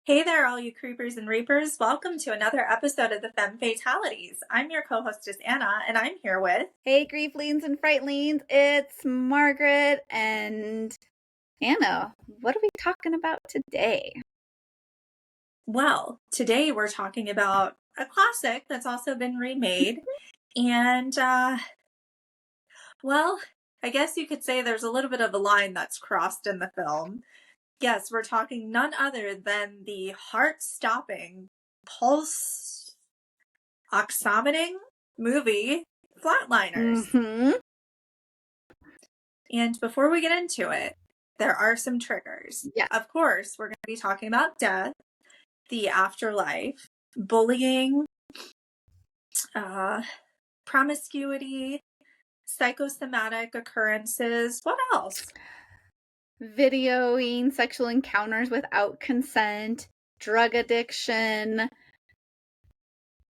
Hey there, all you creepers and reapers. Welcome to another episode of the Femme Fatalities. I'm your co-hostess, Anna, and I'm here with... Hey, Grieflings and Frightlings, it's Margaret and Anna. What are we talking about today? Well, today we're talking about a classic that's also been remade. And, well, I guess you could say there's a little bit of a line that's crossed in the film. Yes, we're talking none other than the heart-stopping, pulse-oximeting movie, Flatliners. Mm-hmm. And before we get into it, there are some triggers. Yeah. Of course, we're going to be talking about death, the afterlife, bullying, promiscuity, psychosomatic occurrences. What else? Videoing sexual encounters without consent, drug addiction,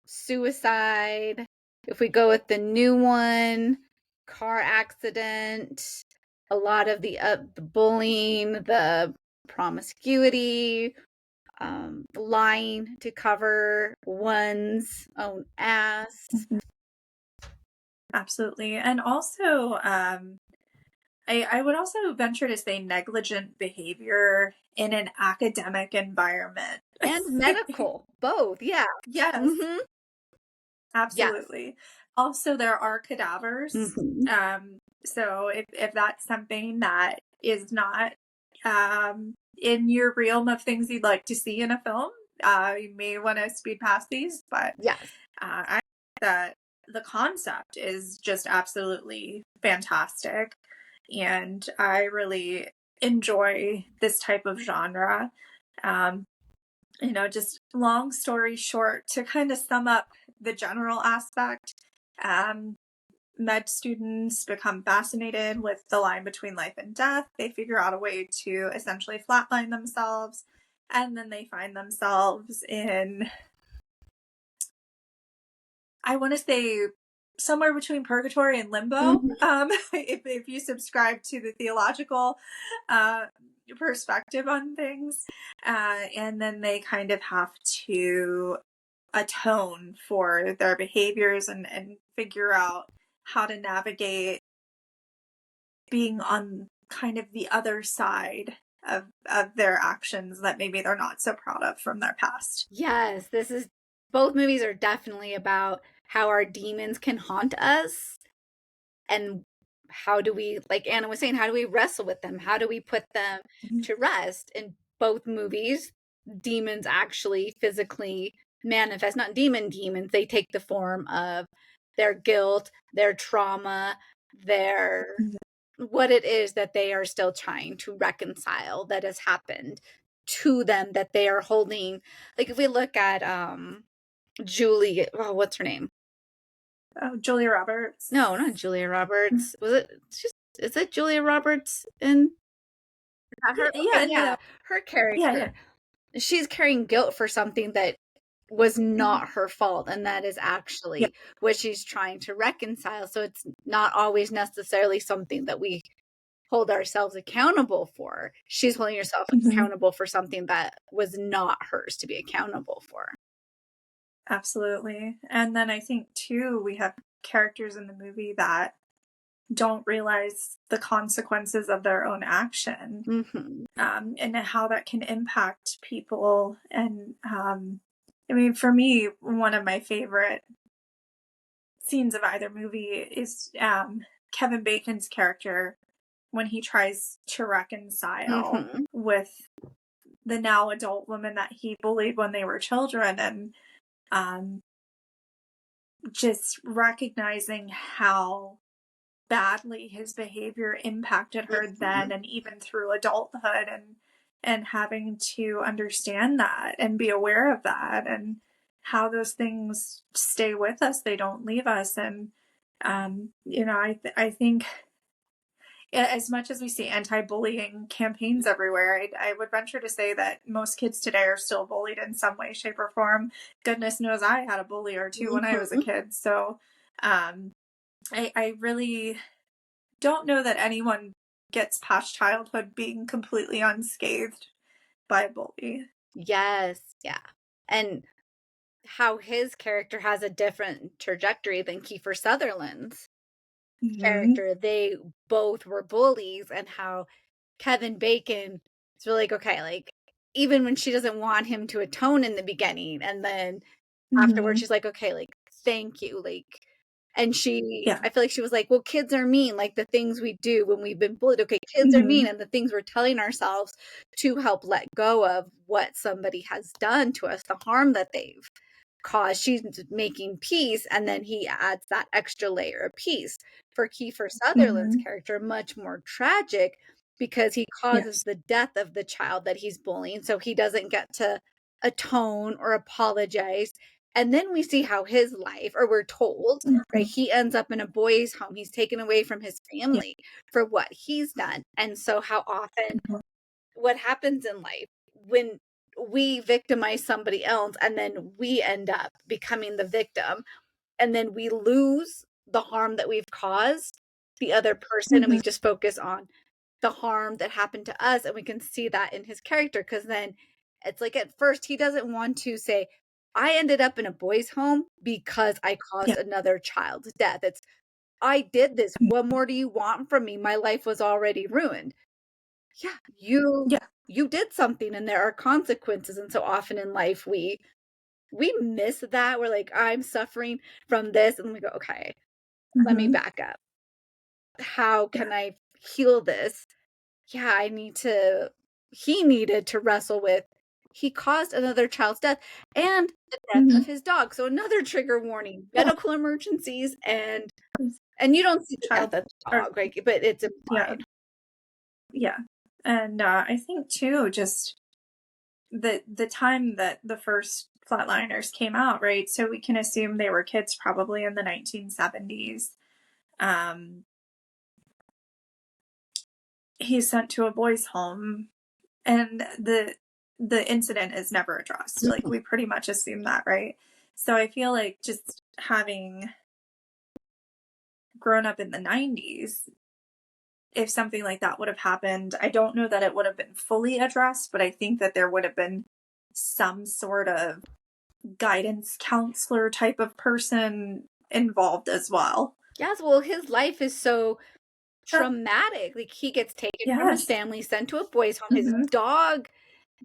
suicide. If we go with the new one, car accident, a lot of the bullying, the promiscuity, lying to cover one's own ass. Absolutely. And also, I would also venture to say negligent behavior in an academic environment. And medical, both, yeah. Yes, Mm-hmm. Yes. absolutely. Also, there are cadavers. Mm-hmm. So if that's something that is not in your realm of things you'd like to see in a film, you may want to speed past these. But Yes. I think that the concept is just absolutely fantastic. And I really enjoy this type of genre. Um, just long story short, to kind of sum up the general aspect, med students become fascinated with the line between life and death. They figure out a way to essentially flatline themselves, and then they find themselves in, I want to say, somewhere between purgatory and limbo. Mm-hmm. If you subscribe to the theological perspective on things, and then they kind of have to atone for their behaviors and figure out how to navigate being on kind of the other side of their actions that maybe they're not so proud of from their past. Yes, both movies are definitely about how our demons can haunt us and how do we, like Anna was saying, how do we wrestle with them? How do we put them to rest? In both movies, demons actually physically manifest, not demons, they take the form of their guilt, their trauma, their what it is that they are still trying to reconcile that has happened to them, that they are holding. Like if we look at Julie, oh, what's her name? Oh, Julia Roberts. No, not Julia Roberts. Is it Julia Roberts in her? Yeah, Okay, no, yeah. Her yeah. character. She's carrying guilt for something that was not her fault, and that is Yeah. actually what she's trying to reconcile. So it's not always necessarily something that we hold ourselves accountable for. She's holding herself accountable for something that was not hers to be accountable for. Absolutely. And then I think too, we have characters in the movie that don't realize the consequences of their own action, Mm-hmm. and how that can impact people. And I mean, for me, one of my favorite scenes of either movie is Kevin Bacon's character when he tries to reconcile Mm-hmm. with the now adult woman that he bullied when they were children, and um, just recognizing how badly his behavior impacted her Mm-hmm. then and even through adulthood, and having to understand that and be aware of that, and how those things stay with us, they don't leave us. And I think as much as we see anti-bullying campaigns everywhere, I would venture to say that most kids today are still bullied in some way, shape, or form. Goodness knows I had a bully or two when I was a Mm-hmm. kid. So um, I really don't know that anyone gets past childhood being completely unscathed by a bully. Yes, yeah. And how his character has a different trajectory than Kiefer Sutherland's Hmm. character. They both were bullies, and how Kevin Bacon is really like, okay, like, even when she doesn't want him to atone in the beginning, and then afterwards Hmm. she's like, okay, like, thank you, like, and Yeah. I feel like she was like, well, kids are mean, like the things we do when we've been bullied. Okay, kids are mean, Hmm. and the things we're telling ourselves to help let go of what somebody has done to us, the harm that they've caused. She's making peace, and then he adds that extra layer of peace. For Kiefer Sutherland's Hmm. character, much more tragic, because he causes Yes. the death of the child that he's bullying, so he doesn't get to atone or apologize. And then we see how his life, or we're told, right, Hmm. he ends up in a boys' home. He's taken away from his Yeah. family for what he's done. And so, how often what happens in life when we victimize somebody else and then we end up becoming the victim, and then we lose the harm that we've caused the other person, and we Hmm. just focus on the harm that happened to us. And we can see that in his character, because then it's like, at first he doesn't want to say, I ended up in a boys' home because I caused Yeah. another child's death. It's, I did this. What more do you want from me? My life was already ruined. Yeah, Yeah. you did something, and there are consequences. And so often in life we miss that. We're like, I'm suffering from this, and we go, okay, let me Hmm. back up. How Yeah. can I heal this? Yeah, I need to he needed to wrestle with, he caused another child's death and the death Hmm. of his dog. So another trigger warning, Yeah. medical emergencies, and you don't see the Child. death of the Or dog, right? But it's yeah. implied. Yeah. And I think too, just the time that the first Flatliners came out, right? So we can assume they were kids probably in the 1970s. Um, he's sent to a boys' home, and the incident is never addressed. Like we pretty much assume that, right? So I feel like just having grown up in the 90s, if something like that would have happened, I don't know that it would have been fully addressed, but I think that there would have been some sort of guidance counselor type of person involved as well. Yes, well, his life is so Uh, traumatic. Like, he gets taken from his yes. family, sent to a boys' home. His Hmm. dog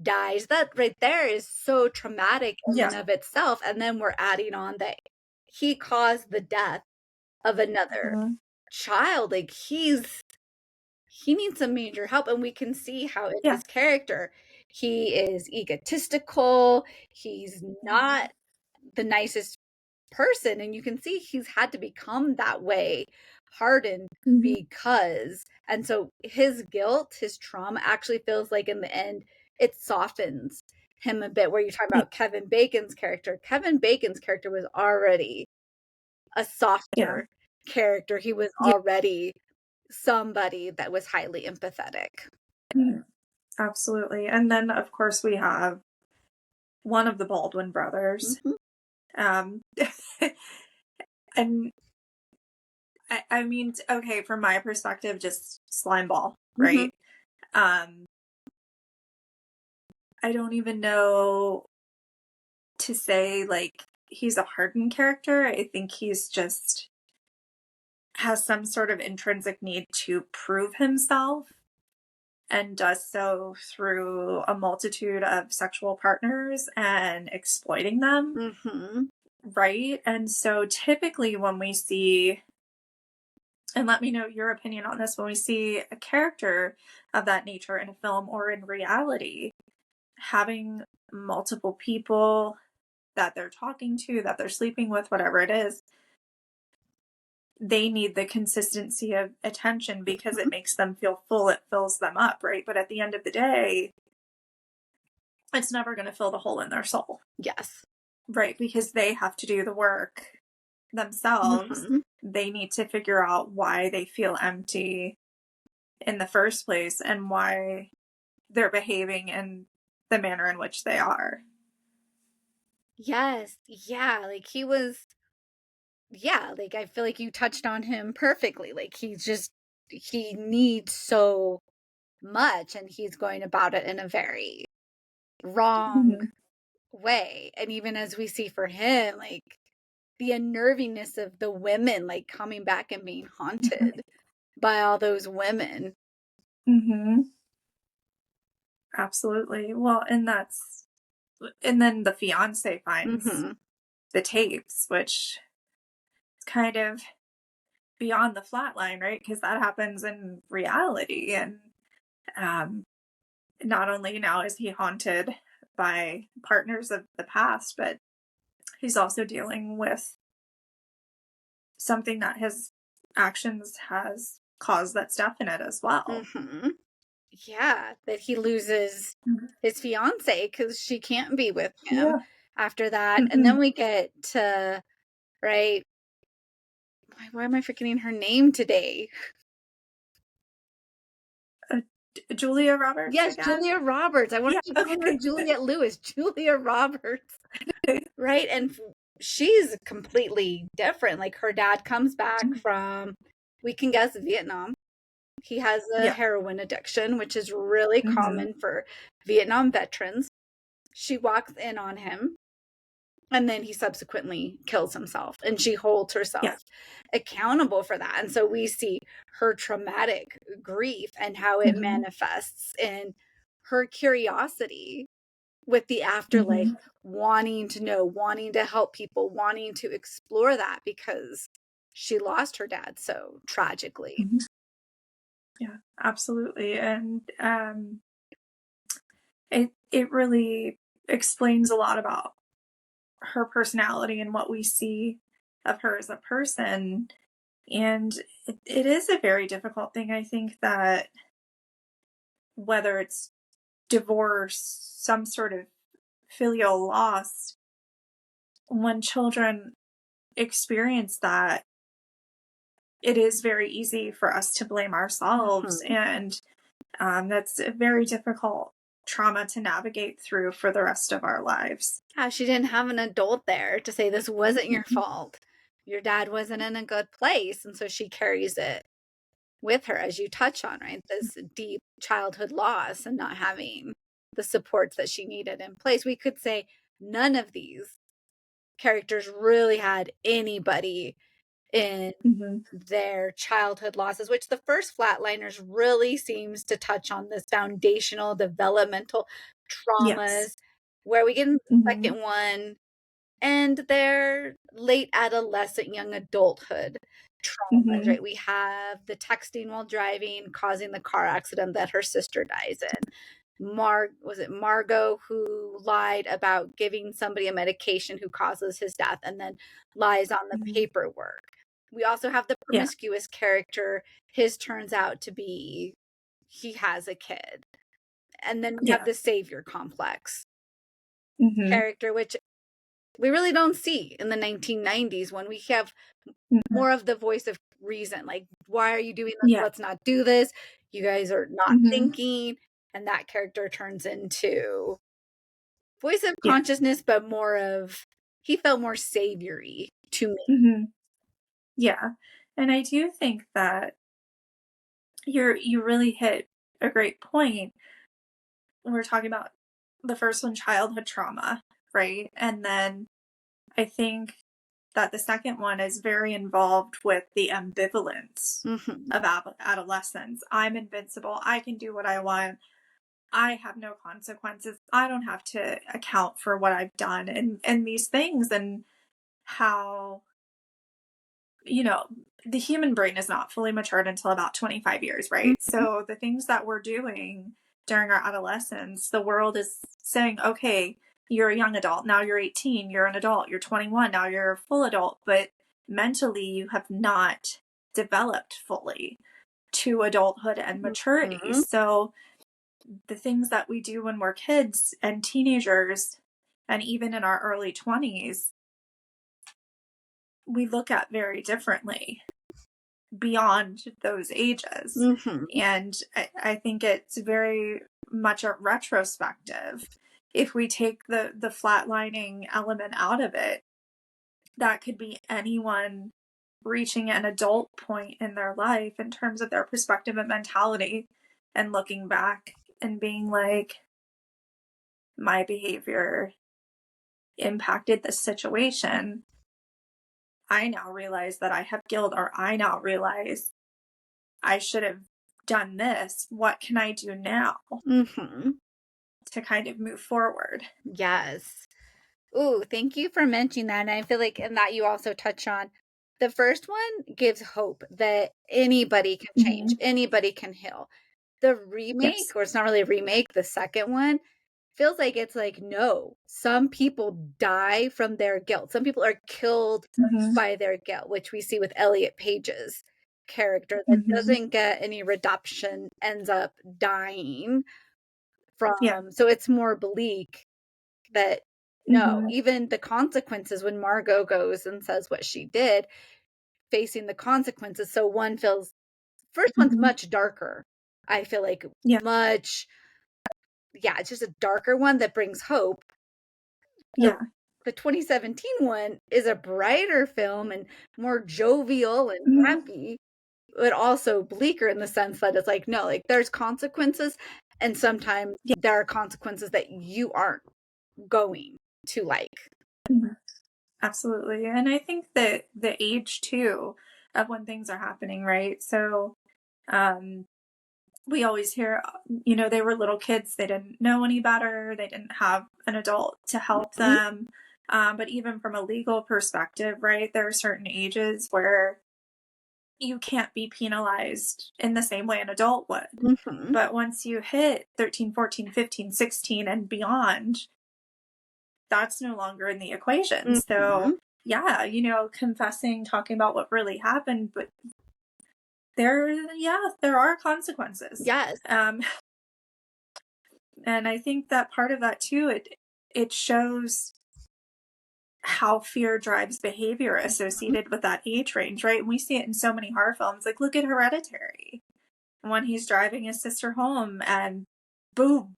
dies. That right there is so traumatic in Yeah. and of itself. And then we're adding on that he caused the death of another Hmm. child. Like, he needs some major help. And we can see how in Yeah. his character he is egotistical. He's not the nicest person, and you can see he's had to become that way, hardened, Hmm. because, and so his guilt, his trauma actually feels like in the end it softens him a bit. Where you're talking Yeah. about Kevin Bacon's character was already a Yeah. softer character. He was Yeah. already somebody that was highly empathetic. Mhm. Absolutely. And then, of course, we have one of the Baldwin brothers. Mhm, Um, and I mean, okay, from my perspective, just slime ball, mhm. right? Um, I don't even know to say like he's a hardened character. I think he's just has some sort of intrinsic need to prove himself and does so through a multitude of sexual partners and exploiting them, Mhm. right? And so typically when we see, and let me know your opinion on this, when we see a character of that nature in a film or in reality, having multiple people that they're talking to, that they're sleeping with, whatever it is, they need the consistency of attention because it makes them feel full, it fills them up, right? But at the end of the day, it's never going to fill the hole in their soul, Yes. right? Because they have to do the work themselves. Mhm. They need to figure out why they feel empty in the first place and why they're behaving in the manner in which they are. Yes. Yeah, like he was, yeah, like I feel like you touched on him perfectly. Like he needs so much, and he's going about it in a very wrong Mm-hmm. way. And even as we see for him, like the unnervingness of the women, like coming back and being haunted by all those women. Mm-hmm. Absolutely. Well, and then the fiance finds Mm-hmm. the tapes, which is kind of beyond the flat line, right? Because that happens in reality. And um, not only now is he haunted by partners of the past, but he's also dealing with something that his actions has caused that's definite as well. Mm-hmm. Yeah, that he loses Mhm. his fiance because she can't be with him Yeah. after that. And Hmm. then we get to, right? Why am I forgetting her name today? Uh, Julia Roberts Yes, again? Julia Roberts. I want Yeah. to keep calling her Okay. Juliette Lewis. Julia Roberts, right? And she's completely different. Like her dad comes back from, we can guess, Vietnam. He has a Yeah. heroin addiction, which is really Hmm. common for Vietnam veterans. She walks in on him, and then he subsequently kills himself, and she holds Yeah. herself accountable for that. And so we see her traumatic grief and how it Hmm. manifests in her curiosity with the afterlife, Hmm. wanting to know, wanting to help people, wanting to explore that because she lost her dad so tragically. Hmm. Yeah, absolutely. And it really explains a lot about her personality and what we see of her as a person. And it is a very difficult thing. I think that whether it's divorce, some sort of filial loss, when children experience that, it is very easy for us to blame ourselves. Mhm. And that's a very difficult trauma to navigate through for the rest of our lives. Yeah, she didn't have an adult there to say this wasn't your Mhm. fault. Your dad wasn't in a good place. And so she carries it with her, as you touch on, right? This deep childhood loss and not having the supports that she needed in place. We could say none of these characters really had anybody in Mhm. their childhood losses, which the first Flatliners really seems to touch on this foundational developmental Yes. traumas, where we get in the Mhm. second one and their late adolescent, young adulthood traumas, Mhm. right? We have the texting while driving, causing the car accident that her sister dies in. Was it Margot who lied about giving somebody a medication who causes his death and then lies on the Mhm. paperwork? We also have the Yeah. promiscuous character. His turns out to be he has a kid. And then we have Yeah. the savior complex Mhm. character, which we really don't see in the 1990s when we have Mhm. more of the voice of reason. Like, why are you doing this? Yeah. Let's not do this. You guys are not Mhm. thinking. And that character turns into voice of Yeah. consciousness, but more of, he felt more savory to me. Mhm. Yeah. And I do think that you really hit a great point. We're talking about the first one, childhood trauma, right? And then I think that the second one is very involved with the ambivalence Mm-hmm. of adolescence. I'm invincible. I can do what I want. I have no consequences. I don't have to account for what I've done and these things, and how, you know, the human brain is not fully matured until about 25 years, right? Mm-hmm. So the things that we're doing during our adolescence, the world is saying, okay, you're a young adult. Now you're 18, you're an adult, you're 21, now you're a full adult. But mentally, you have not developed fully to adulthood and maturity. Mm-hmm. So the things that we do when we're kids and teenagers, and even in our early 20s, we look at very differently beyond those ages. Mm-hmm. And I think it's very much a retrospective. If we take the flatlining element out of it, that could be anyone reaching an adult point in their life in terms of their perspective and mentality, and looking back and being like, my behavior impacted the situation, I now realize that I have guilt, or I now realize I should have done this. What can I do now Mm-hmm. to kind of move forward? Yes. Ooh, thank you for mentioning that. And I feel like in that you also touch on the first one gives hope that anybody can change, Mm-hmm. anybody can heal. The remake, Yes. or it's not really a remake, the second one feels like it's like, no, some people die from their guilt. Some people are killed Mm-hmm. by their guilt, which we see with Elliot Page's character that Mm-hmm. doesn't get any redemption, ends up dying from. Yeah. So it's more bleak that no, Mm-hmm. even the consequences when Margot goes and says what she did, facing the consequences. So one feels, first one's Mm-hmm. much darker. I feel like Yeah. much, yeah, it's just a darker one that brings hope. Yeah. The 2017 one is a brighter film and more jovial and Mm-hmm. happy, but also bleaker in the sense that it's like, no, like there's consequences, and sometimes Yeah. there are consequences that you aren't going to like. Mhm. Absolutely. And I think that the age too of when things are happening, right? So, um, we always hear, they were little kids, they didn't know any better, they didn't have an adult to help them. But even from a legal perspective, right, there are certain ages where you can't be penalized in the same way an adult would. Mm-hmm. But once you hit 13, 14, 15, 16, and beyond, that's no longer in the equation. Mm-hmm. So, yeah, confessing, talking about what really happened, but there are consequences. Yes. Um, and I think that part of that too, it shows how fear drives behavior Mm-hmm. associated with that age range, right? And we see it in so many horror films. Like, look at Hereditary. When he's driving his sister home and boom,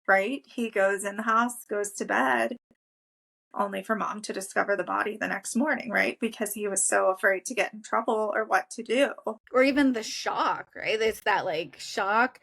right? He goes in the house, goes to bed, only for mom to discover the body the next morning, right? Because he was so afraid to get in trouble or what to do. Or even the shock, right? It's that like shock,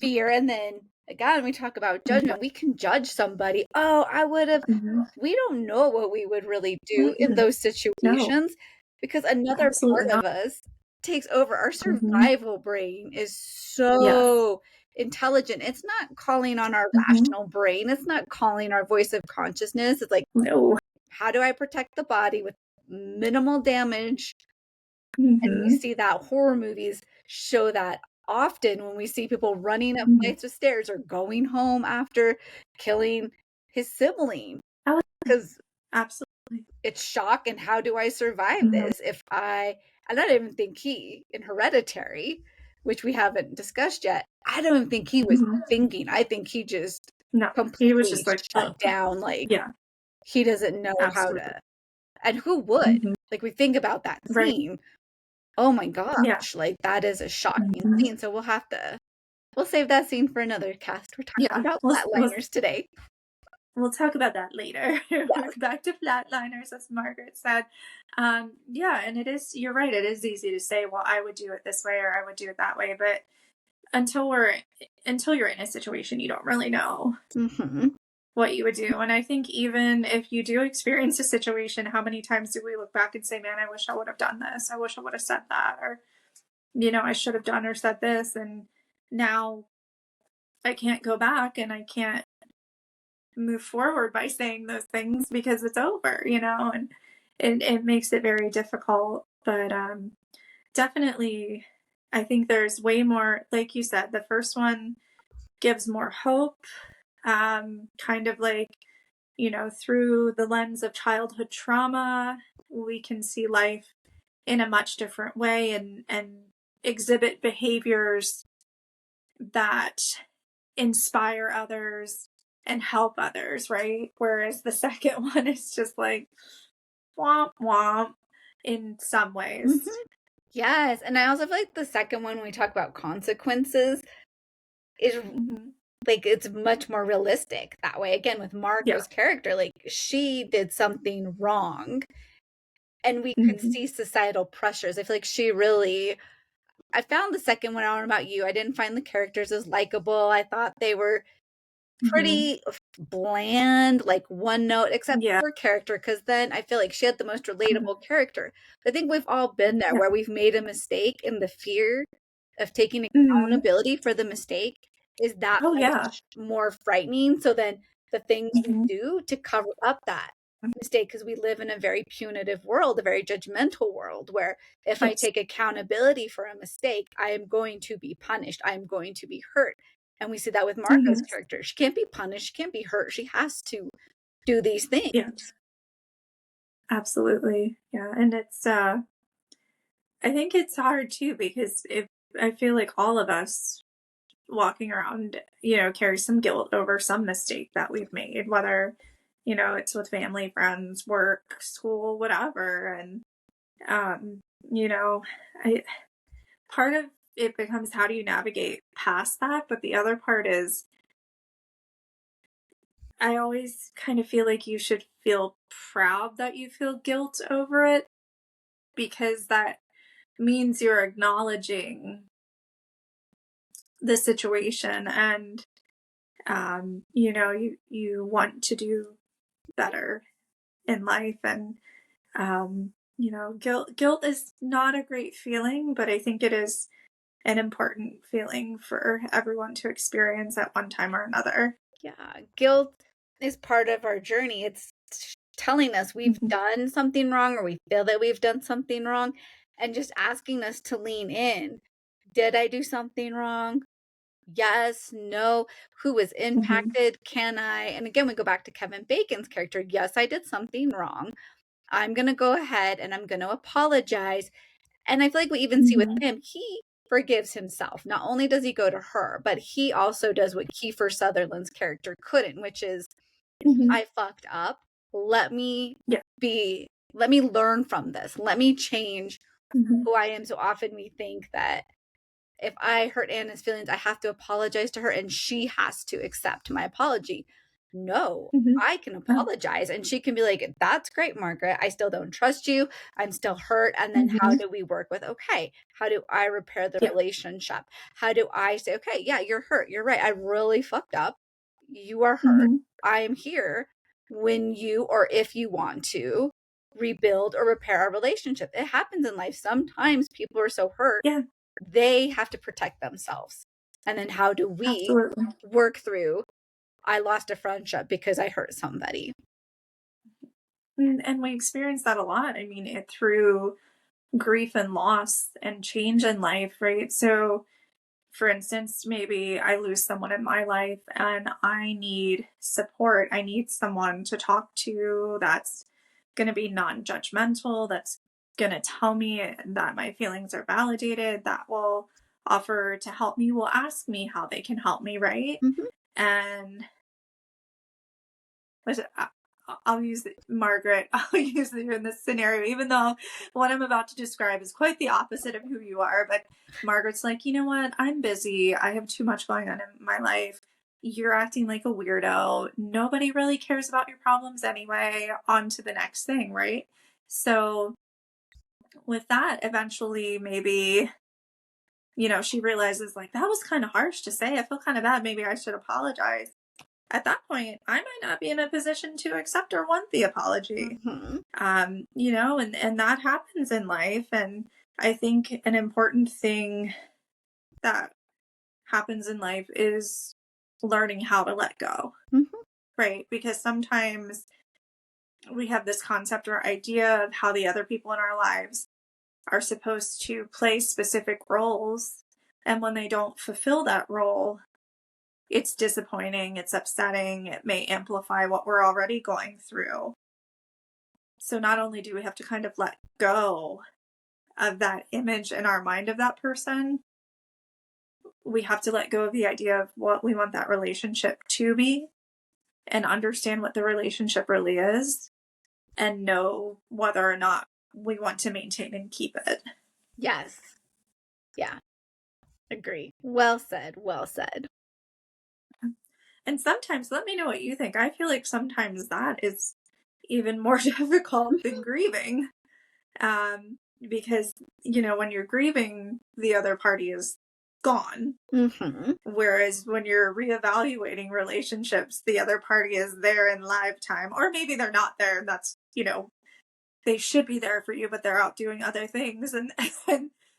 fear, and then again, we talk about judgment. We can judge somebody. Oh, I would have. Mm-hmm. We don't know what we would really do in Mm-hmm. those No, situations because another absolutely part not. of us takes over. Our Mm-hmm. survival brain is Yes. so intelligent. It's not calling on our Mm-hmm. rational brain. It's not calling our voice of consciousness. It's like, No. how do I protect the body with minimal damage? And we Mm-hmm. see that horror movies show that often when we see people running up Mm-hmm. flights of stairs or going home after killing his sibling Oh, because absolutely. it's shock. And how do I survive Mm-hmm. this if I don't even think he in Hereditary, which we haven't discussed yet, I don't even think he was Mm-hmm. thinking. I think he just No, he was completely just like, shut down, like yeah, he doesn't know how absolutely. to. And who would? Mm-hmm. Like we think about that Right. scene. Oh my Yeah. gosh, like that is a shocking Mm-hmm. scene. So we'll save that scene for another cast. We're talking Yeah. about We'll Flatliners today. we'll talk about that later. Yes. Back to Flatliners, as Margaret said. Yeah, and you're right, it is easy to say, well, I would do it this way or I would do it that way, but until you're in a situation, you don't really know Mm-hmm. what you would do. And I think even if you do experience a situation, how many times do we look back and say, man, I wish I would have done this. I wish I would have said that. Or, I should have done or said this. And now I can't go back and I can't move forward by saying those things because it's over, and it makes it very difficult. But definitely, I think there's way more, like you said, the first one gives more hope, kind of like, through the lens of childhood trauma, we can see life in a much different way and exhibit behaviors that inspire others and help others, right? Whereas the second one is just like womp womp in some ways. Mm-hmm. Yes. And I also feel like the second one, when we talk about consequences, is Mm-hmm. like it's much more realistic that way. Again, with Yeah. Margot's character, like she did something wrong and we can Mm-hmm. see societal pressures. I feel like she really I found the second one, I don't know about you. I didn't find the characters as likable. I thought they were Mm-hmm. pretty bland, like one note, except Yeah. her character, because then I feel like she had the most relatable character. I think we've all been there Yeah. where we've made a mistake, and the fear of taking Mm-hmm. accountability for the mistake is that Oh yeah. much more frightening. So then the things we Mm-hmm. do to cover up that mistake, because we live in a very punitive world, a very judgmental world, where if I Yes. take accountability for a mistake, I am going to be punished, I am going to be hurt. And we see that with Margot's Mm-hmm. character. She can't be punished, she can't be hurt. She has to do these things. Yes. Absolutely. Yeah. And it's I think it's hard too because if I feel like all of us walking around, carry some guilt over some mistake that we've made, whether, it's with family, friends, work, school, whatever. And um, you know, I part of it becomes how do you navigate past that? But the other part is I always kind of feel like you should feel proud that you feel guilt over it because that means you're acknowledging the situation and you want to do better in life and guilt is not a great feeling, but I think it is an important feeling for everyone to experience at one time or another. Yeah, guilt is part of our journey. It's telling us we've Mhm. done something wrong, or we feel that we've done something wrong, and just asking us to lean in. Did I do something wrong? Yes, no. Who was Mhm. impacted? Can I? And again, we go back to Kevin Bacon's character. Yes, I did something wrong. I'm going to go ahead and I'm going to apologize. And I feel like we even see with Mhm. him, he forgives himself. Not only does he go to her, but he also does what Kiefer Sutherland's character couldn't, which is, Mhm. I fucked up. Let me Yeah. let me learn from this. Let me change Mhm. who I am. So often we think that if I hurt Anna's feelings, I have to apologize to her and she has to accept my apology. No, Mhm. I can Oh. apologize and she can be like, that's great, Margaret. I still don't trust you. I'm still hurt. And then how Mhm. do we work with, okay, how do I repair the Yeah. relationship? How do I say, okay, yeah, you're hurt. You're right. I really fucked up. You are hurt. Mhm. I am here when you or if you want to rebuild or repair our relationship. It happens in life. Sometimes people are so hurt Yeah. they have to protect themselves. And then how do we Absolutely. work through I lost a friendship because I hurt somebody? And we experience that a lot. I mean, it through grief and loss and change in life, right? So, for instance, maybe I lose someone in my life and I need support. I need someone to talk to that's going to be non judgmental, that's going to tell me that my feelings are validated, that will offer to help me, will ask me how they can help me, right? Mm-hmm. And I'll use Margaret. I'll use you in this scenario, even though what I'm about to describe is quite the opposite of who you are. But Margaret's like, you know what? I'm busy. I have too much going on in my life. You're acting like a weirdo. Nobody really cares about your problems anyway. On to the next thing, right? So, with that, eventually, maybe, she realizes, like, that was kind of harsh to say. I feel kind of bad. Maybe I should apologize. At that point, I might not be in a position to accept or want the apology. Mm-hmm. And that happens in life. And I think an important thing that happens in life is learning how to let go, Mm-hmm. right? Because sometimes we have this concept or idea of how the other people in our lives are supposed to play specific roles. And when they don't fulfill that role, it's disappointing, it's upsetting, it may amplify what we're already going through. So not only do we have to kind of let go of that image in our mind of that person, we have to let go of the idea of what we want that relationship to be and understand what the relationship really is and know whether or not we want to maintain and keep it. Yes. Yeah. Agree. Well said. Well said. And sometimes, let me know what you think. I feel like sometimes that is even more difficult than grieving. Because, when you're grieving, the other party is gone. Mm-hmm. Whereas when you're reevaluating relationships, the other party is there in live time, or maybe they're not there. And that's, they should be there for you, but they're out doing other things. And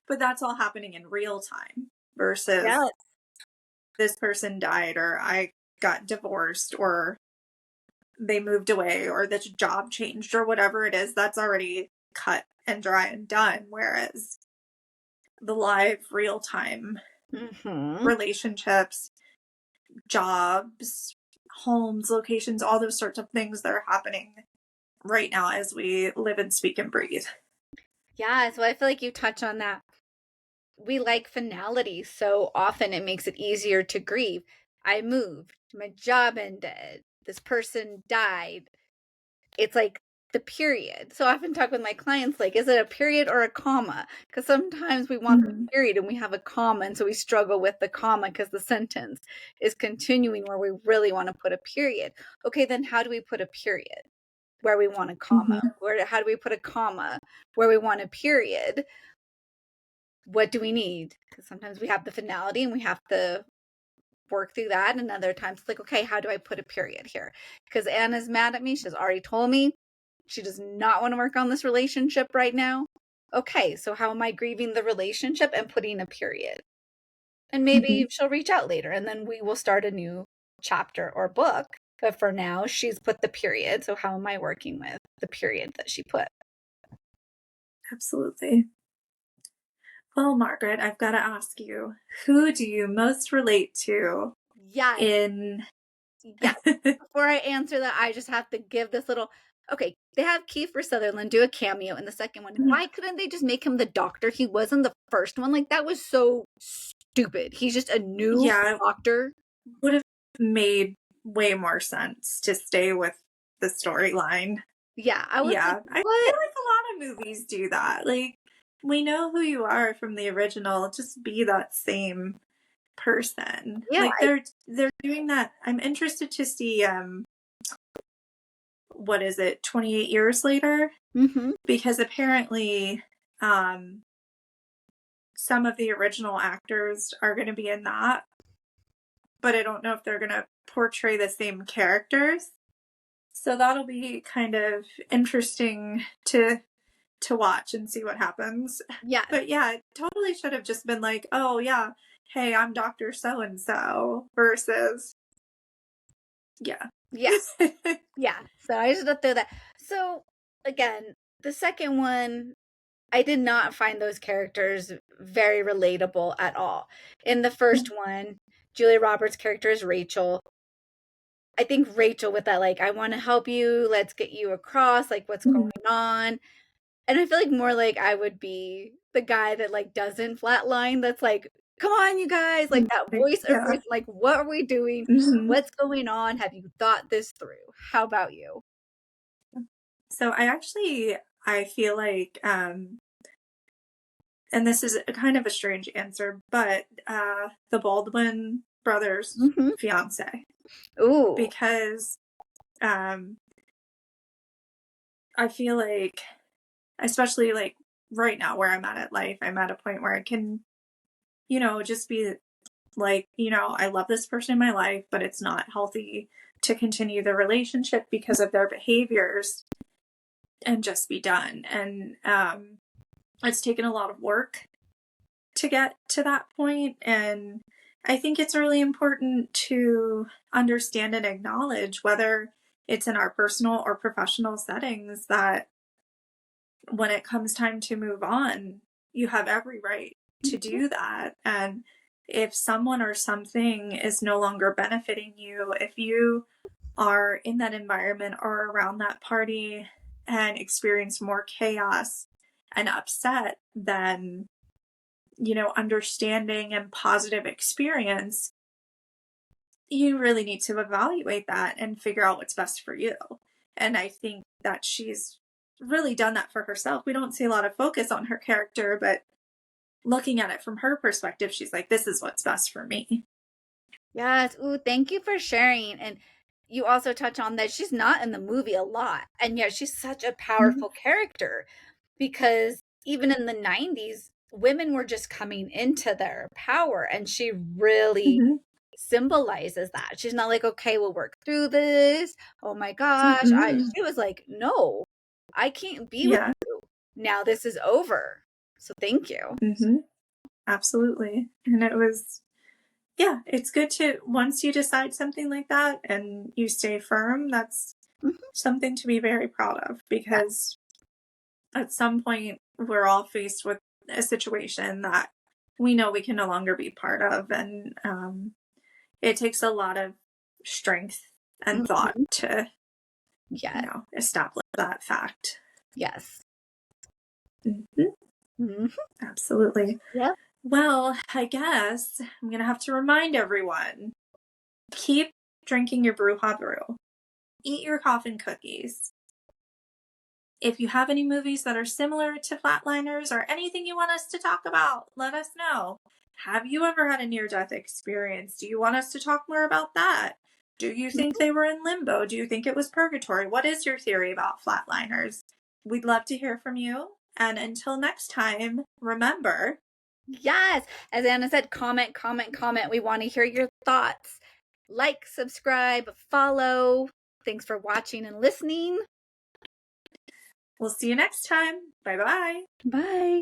but that's all happening in real time versus Yes. this person died, or I got divorced, or they moved away, or the job changed, or whatever it is. That's already cut and dry and done. Whereas the live, real time Mm-hmm. relationships, jobs, homes, locations, all those sorts of things that are happening right now as we live and speak and breathe. Yeah, so I feel like you touch on that. We like finality so often it makes it easier to grieve. I moved, my job ended, this person died. It's like the period. So I often talk with my clients like, is it a period or a comma? Because sometimes we want the Mm-hmm. period and we have a comma, and so we struggle with the comma because the sentence is continuing where we really want to put a period. Okay, then how do we put a period where we want a comma? Mm-hmm. How do we put a comma where we want a period? What do we need? Because sometimes we have the finality and we have to work through that. And other times it's like, okay, how do I put a period here? Because Anna's mad at me. She's already told me she does not want to work on this relationship right now. Okay, so how am I grieving the relationship and putting a period? And Mm-hmm. maybe she'll reach out later and then we will start a new chapter or book. But for now, she's put the period. So how am I working with the period that she put? Absolutely. Well, Margaret, I've got to ask you, who do you most relate to Yes, in. yes. Before I answer that, I just have to give this little. Okay, they have Kiefer Sutherland do a cameo in the second one. Why couldn't they just make him the doctor he was in the first one? Like, that was so stupid. He's just a new Yeah, it doctor. would have made way more sense to stay with the storyline. Yeah, I was like, Yeah, I feel what? like a lot of movies do that. Like, we know who you are from the original, just be that same person. Yeah, Like they're doing that. I'm interested to see what is it, 28 years later? mm-hmm. Because apparently um some of the original actors are going to be in that, but I don't know if they're going to portray the same characters. So that'll be kind of interesting to watch and see what happens. Yeah, But yeah, it totally should have just been like, oh yeah, hey, I'm Dr. So and so versus yeah. yeah, yeah. So I just have to throw that. So again, the second one, I did not find those characters very relatable at all. In the first one, Julia Roberts' character is Rachel. I think Rachel with that, like, I want to help you, let's get you across, like, what's going on. And I feel like more like I would be the guy that, like, doesn't flatline, that's like, come on, you guys, like that voice of Yeah. reason, like, what are we doing? Mm-hmm. What's going on? Have you thought this through? How about you? So I feel like and this is a kind of a strange answer, but the Baldwin brothers Mm-hmm. fiance, Ooh. because um I feel like, especially like right now where I'm at life, I'm at a point where I can, just be like, I love this person in my life, but it's not healthy to continue the relationship because of their behaviors, and just be done. And it's taken a lot of work to get to that point. And I think it's really important to understand and acknowledge, whether it's in our personal or professional settings, that when it comes time to move on, you have every right to do that. And if someone or something is no longer benefiting you, if you are in that environment or around that party and experience more chaos and upset than, understanding and positive experience, you really need to evaluate that and figure out what's best for you. And I think that she's really done that for herself. We don't see a lot of focus on her character, but looking at it from her perspective, she's like, this is what's best for me. Yes. Ooh, thank you for sharing. And you also touch on that she's not in the movie a lot, and yet she's such a Mm-hmm. powerful character because even in the 90s, women were just coming into their power, and she really Mm-hmm. symbolizes that. She's not like, okay, we'll work through this. Oh my gosh. Mm-mm. She was like, no, I can't be with Yeah. you. Now this is over. So thank you. Mm-hmm. Absolutely. And it was, yeah, it's good to, once you decide something like that and you stay firm, that's Mhm. something to be very proud of, Yeah. because at some point we're all faced with a situation that we know we can no longer be part of. And it takes a lot of strength and thought Mhm. to, Yes. establish that fact. Yes. Mhm. Mhm. Absolutely. Yep. Well, I guess I'm going to have to remind everyone, keep drinking your Bruja brew, eat your coffin cookies. If you have any movies that are similar to Flatliners or anything you want us to talk about, let us know. Have you ever had a near-death experience? Do you want us to talk more about that? Do you think they were in limbo? Do you think it was purgatory? What is your theory about Flatliners? We'd love to hear from you. And until next time, remember, Yes. As Anna said, comment, comment, comment. We want to hear your thoughts. Like, subscribe, follow. Thanks for watching and listening. we'll see you next time. Bye bye. Bye.